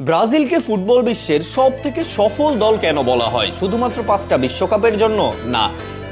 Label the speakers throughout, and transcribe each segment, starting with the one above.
Speaker 1: ব্রাজিলকে football বিশ্বের সবথেকে সফল দল কেন বলা হয়? শুধুমাত্র 5টা বিশ্বকাপের জন্য না,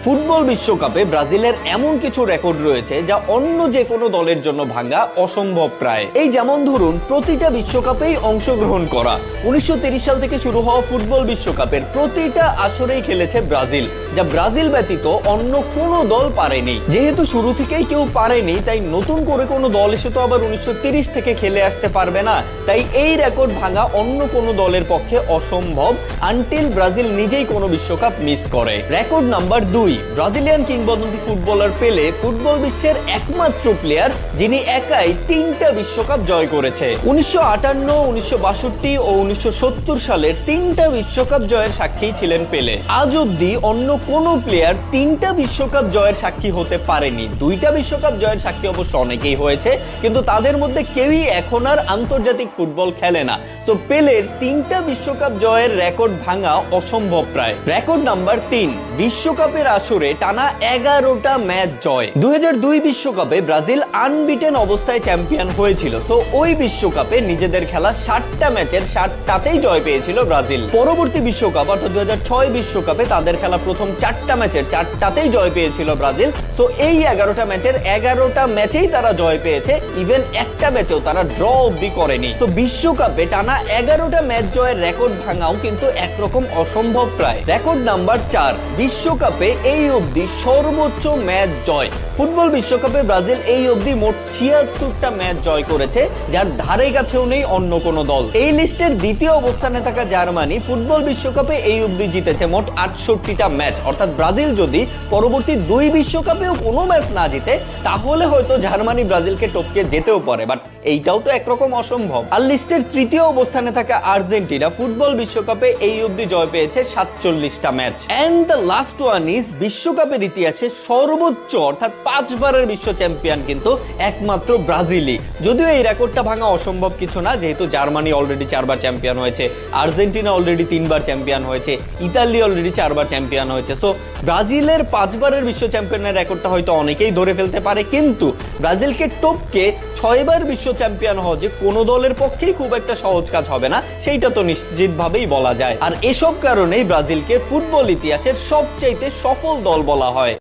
Speaker 1: ফুটবল বিশ্বকাপে ব্রাজিলের এমন কিছু রেকর্ড রয়েছে যা অন্য যে কোনো দলের জন্য ভাঙা অসম্ভব প্রায়। এই যেমন ধরুন, প্রতিটা বিশ্বকাপেই অংশগ্রহণ করা। 1930 সাল থেকে শুরু হওয়া ফুটবল বিশ্বকাপের প্রতিটা আসরেই খেলেছে ব্রাজিল, যা ব্রাজিল ব্যতীত অন্য কোনো দল পারেনি। যেহেতু শুরু থেকেই কেউ পারেনি, তাই নতুন করে কোনো দল এসে তো আবার 1930 থেকে খেলে আসতে পারবে না। তাই এই রেকর্ড ভাঙা অন্য কোনো দলের পক্ষে অসম্ভব, আনটিল ব্রাজিল নিজেই কোনো বিশ্বকাপ মিস করে। রেকর্ড নাম্বার 2, ব্রাজিলিয়ান কিংবদন্তি ফুটবলার পেলে ফুটবল বিশ্বের একমাত্র প্লেয়ার যিনি একাই 3টা বিশ্বকাপ জয় করেছে। 1958, 1962 ও 1970 সালের 3টা বিশ্বকাপ জয়ের সাক্ষী ছিলেন পেলে। আজ অব্দি অন্য কোনো প্লেয়ার 3টা বিশ্বকাপ জয়ের সাক্ষী হতে পারেনি। 2টা বিশ্বকাপ জয়ের সাক্ষী অবশ্য অনেকেই হয়েছে, কিন্তু তাদের মধ্যে কেউই এখন আর আন্তর্জাতিক ফুটবল খেলে না। তো পেলের 3টা বিশ্বকাপ জয়ের রেকর্ড ভাঙা অসম্ভব প্রায়। রেকর্ড নাম্বার 3, বিশ্বকাপের আসরে টানা 11টা ম্যাচ জয়। 2002 বিশ্বকাপে ব্রাজিল আনবিটেন অবস্থায় চ্যাম্পিয়ন হয়েছিল। তো ওই বিশ্বকাপে নিজেদের খেলা 60টা ম্যাচের 60টাতেই জয় পেয়েছিল ব্রাজিল। পরবর্তী বিশ্বকাপ অর্থাৎ 2006 বিশ্বকাপে তাদের খেলা প্রথম 4টা ম্যাচের 4টাতেই জয় পেয়েছিল ব্রাজিল। তো এই 11টা ম্যাচের 11টা ম্যাচেই তারা জয় পেয়েছে, ইভেন একটা ম্যাচেও তারা ড্র অবধি করেনি। তো বিশ্বকাপে টানা 11টা ম্যাচ জয়ের রেকর্ড ভাঙাও কিন্তু একরকম অসম্ভব প্রায়। রেকর্ড নাম্বার 4, বিশ্বকাপে এই অবধি সর্বোচ্চ ম্যাচ জয়। ফুটবল বিশ্বকাপে ব্রাজিল এই অবধি মোট 76টা ম্যাচ জয় করেছে, যার ধারে কাছেও নেই অন্য কোনো দল। এই লিস্টের দ্বিতীয় অবস্থানে থাকা জার্মানি ফুটবল বিশ্বকাপে এই অবধি জিতেছে মোট 68টা ম্যাচ। অর্থাৎ ব্রাজিল যদি পরবর্তী 2 বিশ্বকাপেও কোনো ম্যাচ না জিতে, তাহলে হয়তো জার্মানি ব্রাজিলকে টপকে যেতেও পারে, বাট এইটাও তো একরকম অসম্ভব। আর লিস্টের তৃতীয় অবস্থানে থাকা আর্জেন্টিনা ফুটবল বিশ্বকাপে এই অবধি জয় পেয়েছে 47টা match. And the last one is, বিশ্বকাপের ইতিহাসে সর্বোচ্চ অর্থাৎ 5 বারের বিশ্ব চ্যাম্পিয়ন কিন্তু একমাত্র ব্রাজিলই। যদিও এই রেকর্ডটা ভাঙা অসম্ভব কিছু না, যেহেতু জার্মানি অলরেডি 4 বার চ্যাম্পিয়ন হয়েছে, আর্জেন্টিনা অলরেডি 3 বার চ্যাম্পিয়ন হয়েছে, ইতালি অলরেডি 4 বার চ্যাম্পিয়ন হয়েছে। সো ব্রাজিলের 5 বারের বিশ্ব চ্যাম্পিয়নের রেকর্ডটা হয়তো অনেকেই ধরে ফেলতে পারে, কিন্তু ব্রাজিলকে টপকে 6 বার বিশ্ব চ্যাম্পিয়ন হওয়া যে কোনো দলের পক্ষেই খুব একটা সহজ কাজ হবে না, সেইটা তো নিশ্চিতভাবেই বলা যায়। আর এসব কারণেই ব্রাজিলকে ফুটবল ইতিহাসের সবচাইতে সফল দল বলা হয়।